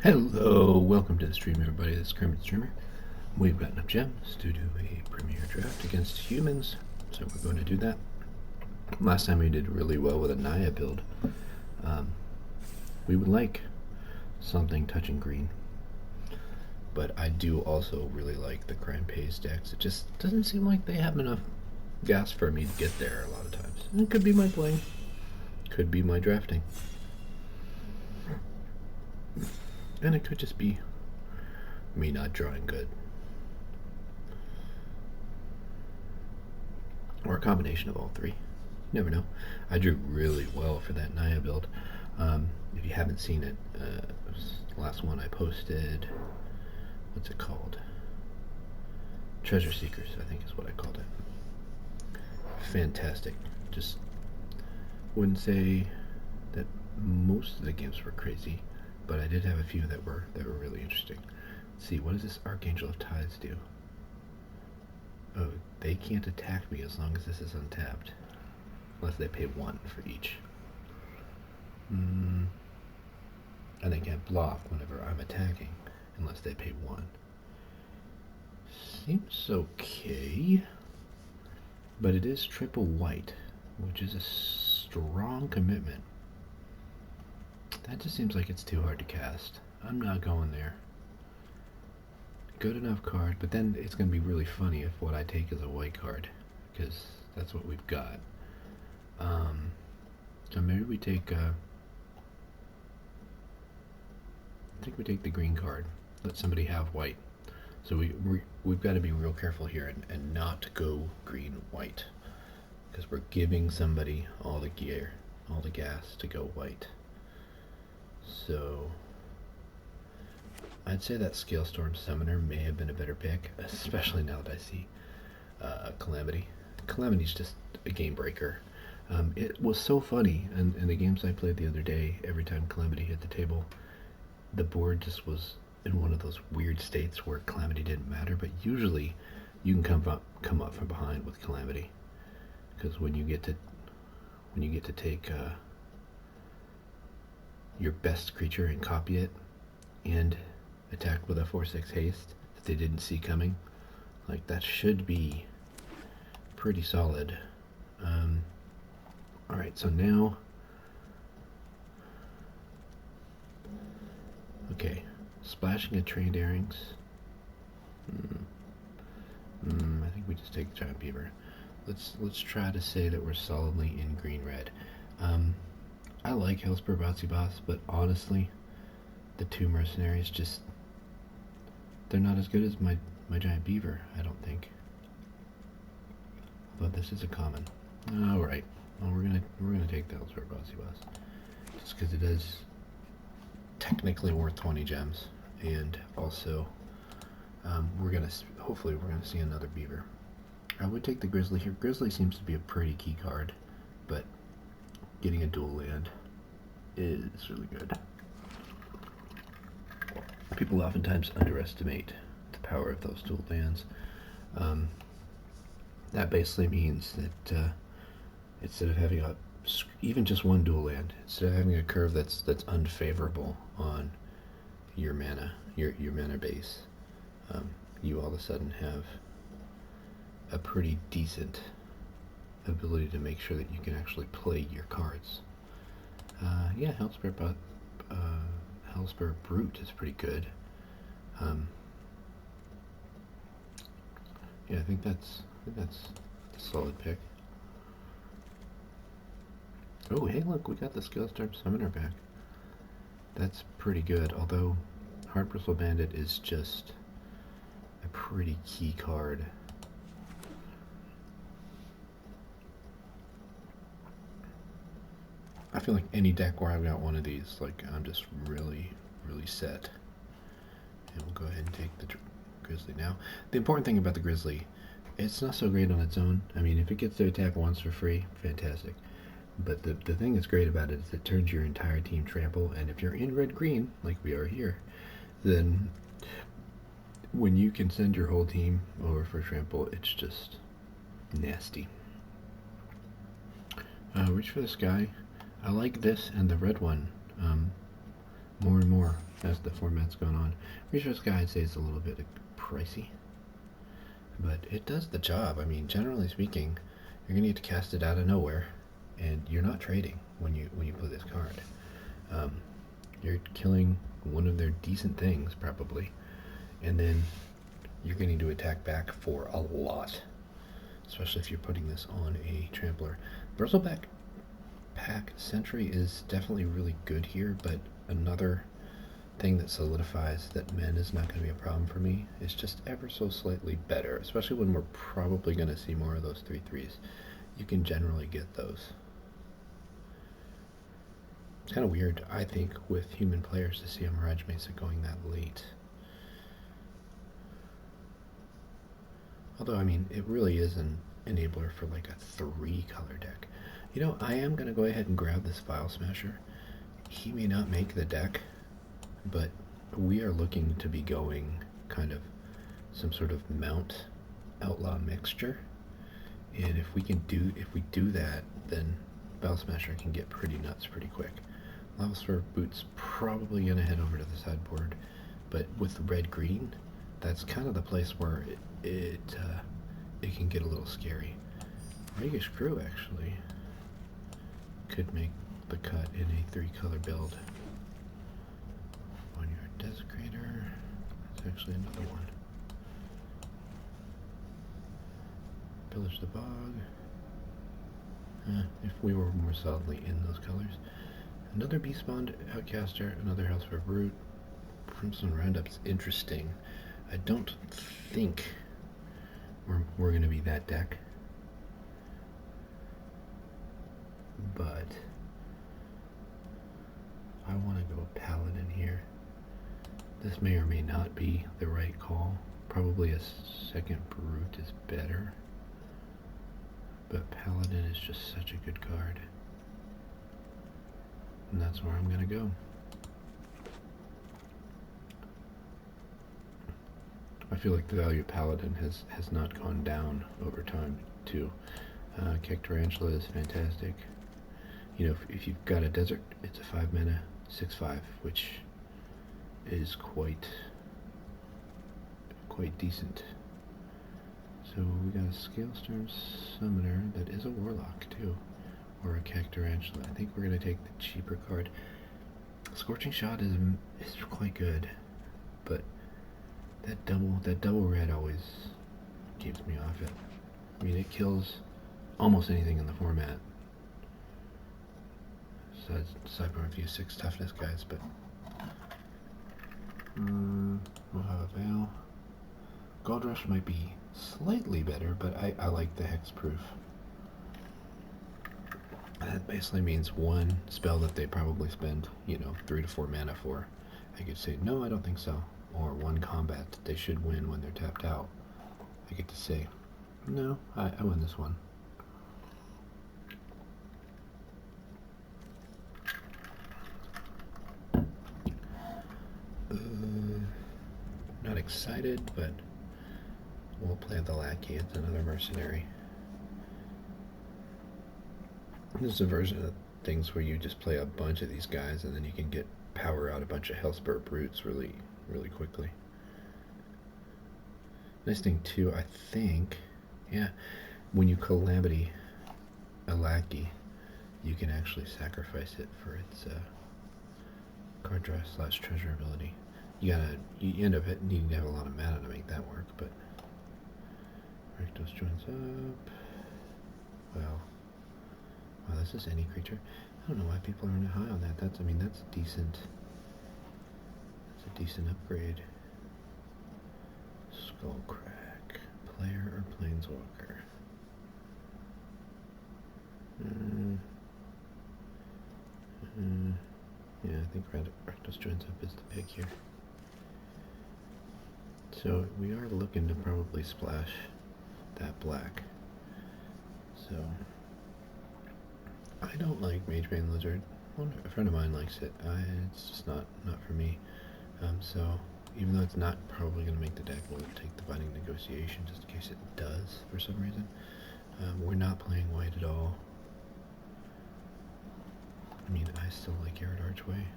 Hello, welcome to the stream, everybody. This is Kermit Streamer. We've got enough gems to do a premier draft against humans, so we're going to do that. Last time we did really well with a Naya build. We would like something touching green, but I do also really like the crime pays decks. It just doesn't seem like they have enough gas for me to get there a lot of times. And it could be my playing, could be my drafting, and it could just be me not drawing good. Or a combination of all three. You never know. I drew really well for that Naya build. If you haven't seen it, the last one I posted, what's it called? Treasure Seekers, I think is what I called it. Fantastic. Just wouldn't say that most of the games were crazy, but I did have a few that were really interesting. Let's see, what does this Archangel of Tides do? Oh, they can't attack me as long as this is untapped. Unless they pay 1 for each. And they can't block whenever I'm attacking, unless they pay 1. Seems okay. But it is triple white, which is a strong commitment. That just seems like it's too hard to cast. I'm not going there. Good enough card, but then it's going to be really funny if what I take is a white card, because that's what we've got. So maybe we take, I think we take the green card, let somebody have white. So we've got to be real careful here and not go green-white, because we're giving somebody all the gear, all the gas to go white. So I'd say that Scalestorm Summoner may have been a better pick, especially now that I see Calamity. Calamity's just a game breaker. It was so funny in the games I played the other day. Every time Calamity hit the table, the board just was in one of those weird states where Calamity didn't matter. But usually, you can come up from behind with Calamity, because when you get to take your best creature and copy it, and attack with a 4/6 haste that they didn't see coming, like that should be pretty solid. Alright, so now, okay, splashing at Trained Earrings. I think we just take Giant Beaver. Let's try to say that we're solidly in green-red. I like Hellspur Botsy Boss, but honestly, the 2 mercenaries just, they're not as good as my Giant Beaver, I don't think. But this is a common. Alright. Well, we're gonna take the Hellspur Botsy Boss, just because it is technically worth 20 gems, and also hopefully we're gonna see another Beaver. I would take the Grizzly here. Grizzly seems to be a pretty key card, but getting a dual land is really good. People oftentimes underestimate the power of those dual lands. That basically means that instead of having even just one dual land, instead of having a curve that's unfavorable on your mana, your mana base, you all of a sudden have a pretty decent ability to make sure that you can actually play your cards. Yeah, Hellspur Brute is pretty good. Yeah, I think that's a solid pick. Oh, hey, look, we got the Scalestorm Summoner back. That's pretty good, although Hard Bristle Bandit is just a pretty key card. I feel like any deck where I've got one of these, like, I'm just really set. And we'll go ahead and take the Grizzly now. The important thing about the Grizzly, it's not so great on its own. I mean, if it gets to attack once for free, fantastic. But the thing that's great about it is it turns your entire team trample, and if you're in red-green, like we are here, then when you can send your whole team over for trample, it's just nasty. Reach for the Sky. I like this and the red one more and more as the format's gone on. Resource Guide says it's a little bit pricey, but it does the job. I mean, generally speaking, you're gonna get to cast it out of nowhere, and you're not trading when you play this card. You're killing one of their decent things probably, and then you're going to attack back for a lot, especially if you're putting this on a trampler. Bristleback Pack Sentry is definitely really good here, but another thing that solidifies that men is not going to be a problem for me is just ever so slightly better, especially when we're probably going to see more of those 3/3s. You can generally get those. It's kind of weird, I think, with human players to see a Mirage Mesa going that late. Although, I mean, it really is an enabler for like a 3-color deck. You know, I am going to go ahead and grab this File Smasher. He may not make the deck, but we are looking to be going kind of some sort of mount outlaw mixture. And if we do that, then File Smasher can get pretty nuts pretty quick. Lava Boot's probably going to head over to the sideboard, but with the red-green, that's kind of the place where it can get a little scary. Ragish Crew actually could make the cut in a 3-color build. On your Desecrator, that's actually another one. Pillage the Bog. If we were more solidly in those colors. Another Beastbond Outcaster, another Hellspear Brute. Crimson Roundup's interesting. I don't think we're going to be that deck, but I want to go Paladin here. This may or may not be the right call. Probably a second Brute is better, but Paladin is just such a good card, and that's where I'm going to go. I feel like the value of Paladin has not gone down over time, too. Kek Tarantula is fantastic. You know, if you've got a desert, it's a 5-mana, 6/5, which is quite decent. So we got a Scalestorm Summoner that is a Warlock, too. Or a Kek Tarantula. I think we're going to take the cheaper card. Scorching Shot is quite good, but that double red always keeps me off it. I mean, it kills almost anything in the format. Aside from a few 6 toughness guys, but we'll have a Veil. Gold Rush might be slightly better, but I like the Hexproof. That basically means one spell that they probably spend, 3 to 4 mana for. I could say, no, I don't think so. Or one combat that they should win when they're tapped out. I get to say, no, I win this one. Not excited, but we'll play the Lackey. It's another mercenary. This is a version of things where you just play a bunch of these guys and then you can get power out a bunch of Hellspear Brutes really quickly. Nice thing too, I think, when you Calamity a Lackey, you can actually sacrifice it for its card draw / treasure ability. You end up needing to have a lot of mana to make that work, but Rakdos joins up. Wow, this is any creature. I don't know why people aren't high on that. That's decent. That's a decent upgrade. Skullcrack, player or planeswalker? Yeah, I think Rakdos joins up is the pick here. So we are looking to probably splash that black. So I don't like Magebane Lizard. A friend of mine likes it. It's just not for me. So even though it's not probably going to make the deck, we'll take the Binding Negotiation just in case it does for some reason. We're not playing white at all. I mean, I still like Arid Archway.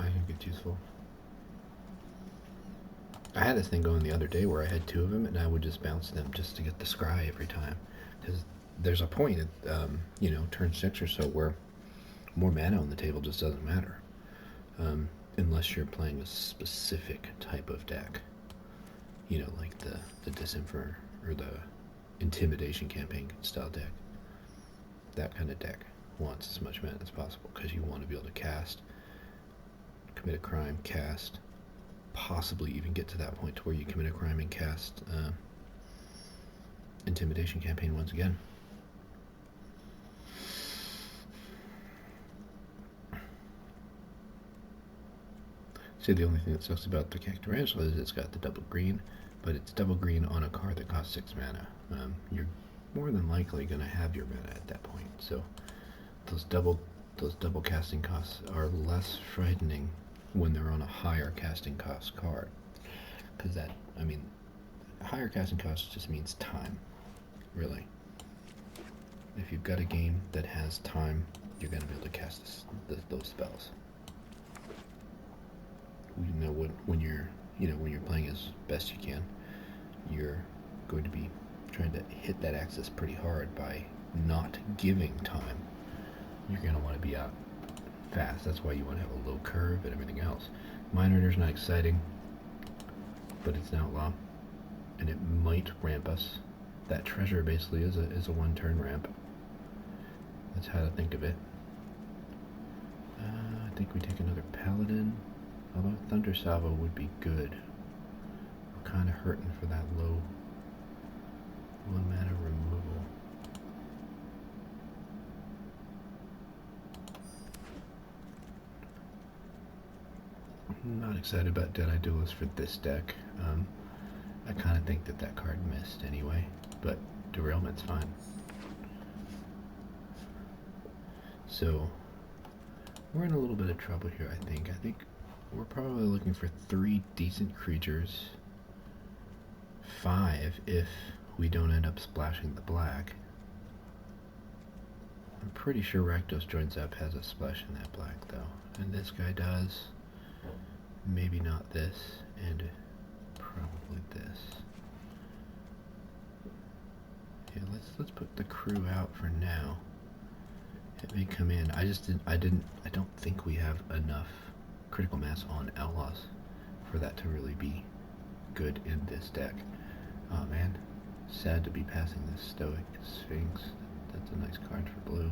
I think it's useful. I had this thing going the other day where I had 2 of them, and I would just bounce them just to get the scry every time. Because there's a point at, you know, turn 6 or so where more mana on the table just doesn't matter. Unless you're playing a specific type of deck. You know, like the Disinfer or the Intimidation campaign style deck. That kind of deck wants as much mana as possible because you want to be able to cast, commit a crime, cast, possibly even get to that point to where you commit a crime and cast Intimidation campaign once again. See, the only thing that sucks about the Cactarantula is it's got the double green, but it's double green on a card that costs 6 mana. You're more than likely going to have your mana at that point, so those double casting costs are less frightening when they're on a higher casting cost card. Because that, I mean, higher casting cost just means time, really. If you've got a game that has time, you're going to be able to cast those spells. You know, when you're playing as best you can, you're going to be trying to hit that axis pretty hard by not giving time. You're going to want to be out fast. That's why you want to have a low curve and everything else. Mind Reader's not exciting, but it's an outlaw, and it might ramp us. That treasure basically is a 1-turn ramp. That's how to think of it. I think we take another Paladin. Although Thunder Salvo would be good. We're kind of hurting for that low mana removal. I'm not excited about Deadeye Duelist for this deck. I kind of think that card missed anyway, but Derailment's fine. So, we're in a little bit of trouble here, I think. I think we're probably looking for 3 decent creatures. 5 if we don't end up splashing the black. I'm pretty sure Rakdos Joins Up has a splash in that black though. And this guy does. Maybe not this, and probably this. Yeah, let's put the crew out for now. It may come in. I don't think we have enough critical mass on Outlaws for that to really be good in this deck. Oh man, sad to be passing this Stoic Sphinx. That's a nice card for blue.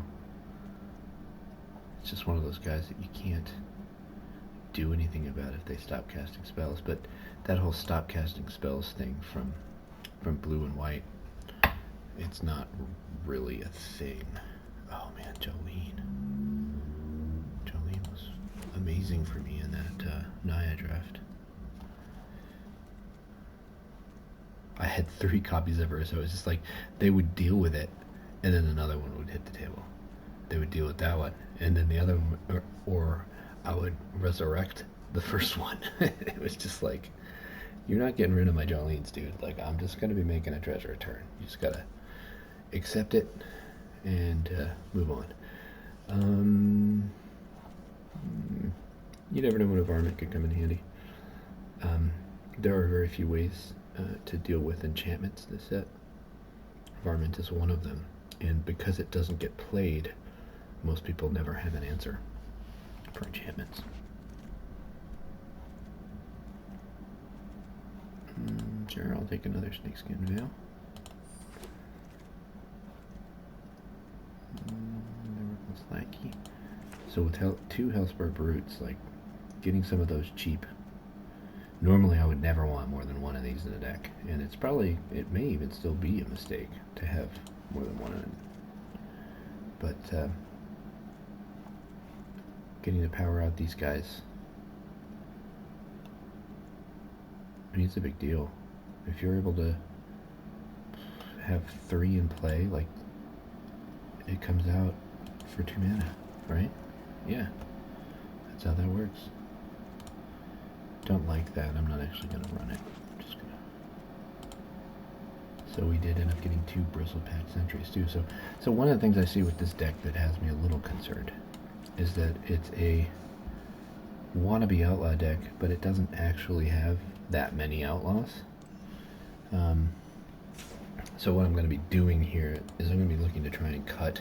It's just one of those guys that you can't do anything about if they stop casting spells, but that whole stop casting spells thing from blue and white, it's not really a thing. Oh man, Jolene was amazing for me in that Naya draft. I had 3 copies of her, so it was just like they would deal with it, and then another one would hit the table. They would deal with that one, and then the other one, or I would resurrect the first one. It was just like, you're not getting rid of my Jolene's, dude. Like, I'm just going to be making a treasure return. You just got to accept it and move on. You never know when a varmint could come in handy. There are very few ways to deal with enchantments this set. Varmint is one of them, and because it doesn't get played, most people never have an answer for enchantments. Sure, I'll take another Snakeskin Veil. Slacky. So with 2 Hellspur Brutes, like, getting some of those cheap. Normally I would never want more than 1 of these in a deck, and it may even still be a mistake to have more than 1 in it. But getting to power out these guys, I mean, it's a big deal. If you're able to have 3 in play, like, it comes out for 2 mana, right? Yeah, that's how that works. Don't like that. I'm not actually going to run it. I'm just gonna. So we did end up getting 2 Bristlepack Sentries too. So one of the things I see with this deck that has me a little concerned is that it's a wannabe outlaw deck, but it doesn't actually have that many outlaws. So what I'm going to be doing here is I'm going to be looking to try and cut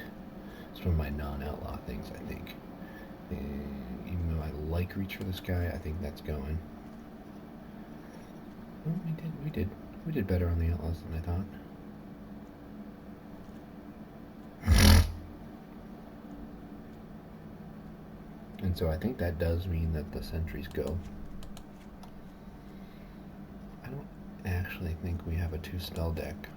some of my non-outlaw things, I think. And even though I like reach for this guy, I think that's going. Well, we did better on the outlaws than I thought. And so I think that does mean that the sentries go. I don't actually think we have a 2-spell deck.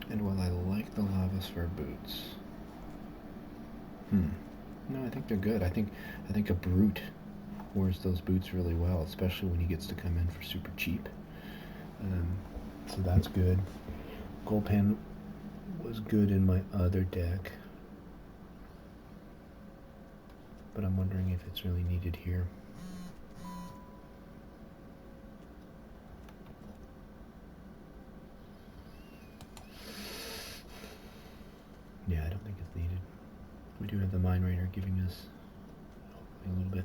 And while I like the Lava Sphere boots, no, I think they're good. I think a brute wears those boots really well, especially when he gets to come in for super cheap. So that's good. Gold Pan was good in my other deck, but I'm wondering if it's really needed here. Yeah, I don't think it's needed. We do have the Mind Raider giving us a little bit.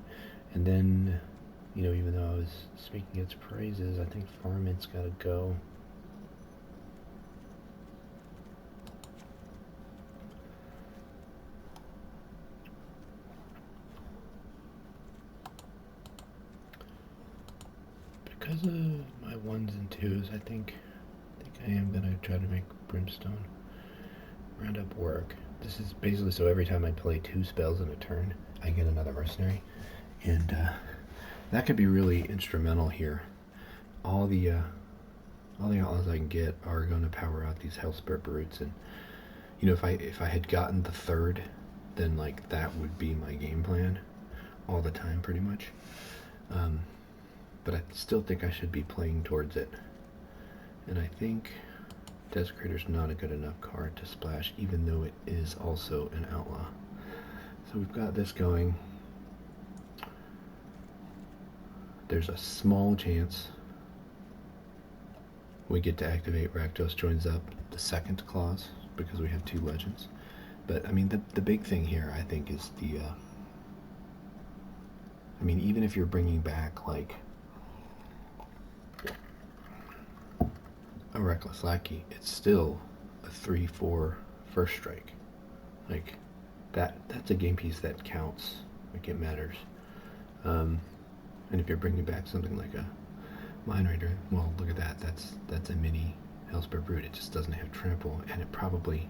And then, you know, even though I was speaking its praises, I think Farmint's got to go. Because of my 1s and 2s, I think I am going to try to make Brimstone Roundup work. This is basically so every time I play 2 spells in a turn, I get another mercenary. And that could be really instrumental here. All the outlaws I can get are going to power out these Hellspirit Brutes, and you know, if I had gotten the 3rd, then like that would be my game plan all the time, pretty much. But I still think I should be playing towards it, and I think Desecrator's not a good enough card to splash, even though it is also an outlaw. So we've got this going. There's a small chance we get to activate Rakdos Joins Up, the 2nd clause, because we have 2 legends. But I mean, the big thing here, I think, is the I mean, even if you're bringing back like a Reckless Lackey, it's still a 3/4 first strike. Like that's a game piece that counts. Like, it matters. And if you're bringing back something like a Mind Raider, well, look at that. That's a mini Hellspirit Brute. It just doesn't have trample, and it probably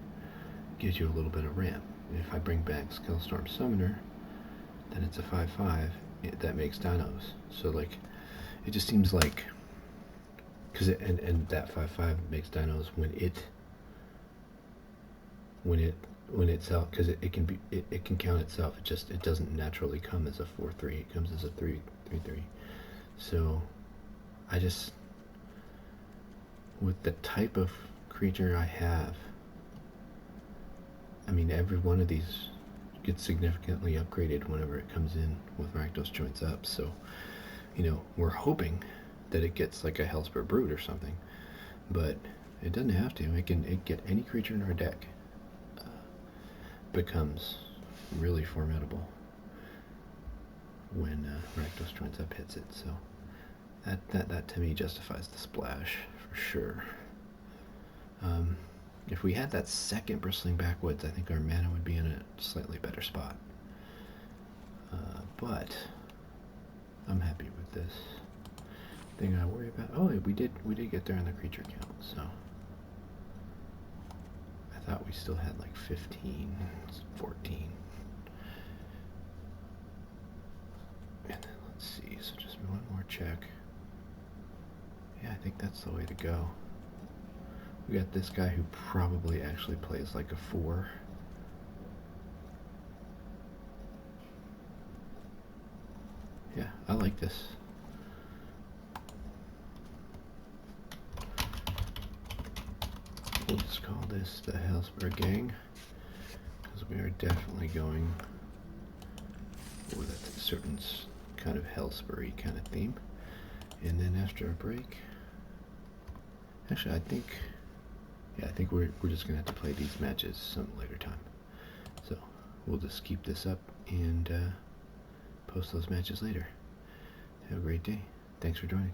gives you a little bit of ramp. If I bring back Skellstorm Summoner, then it's a 5/5 that makes dinos. So like, it just seems like, because and that 5/5 makes dinos when itself, because it can count itself. It doesn't naturally come as a 4/3. It comes as a 3/3. So I just, with the type of creature I have, I mean, every one of these gets significantly upgraded whenever it comes in with Rakdos Joins Up. So, you know, we're hoping that it gets like a Hellspirit Brute or something, but it doesn't have to. It get any creature in our deck becomes really formidable when Rakdos Joins Up hits it. So that to me justifies the splash for sure. If we had that 2nd Bristling Backwoods, I think our mana would be in a slightly better spot. But I'm happy with this. Thing I worry about. Oh, we did get there on the creature count. So I thought we still had like 15, 14. And then let's see. So just one more check. Yeah, I think that's the way to go. We got this guy who probably actually plays like a 4. Yeah, I like this. We'll just call this the Hellspirit Gang, because we are definitely going with a certain kind of Hellspirit kind of theme. And then after a break, actually I think we're just gonna have to play these matches some later time. So we'll just keep this up and post those matches later. Have a great day. Thanks for joining.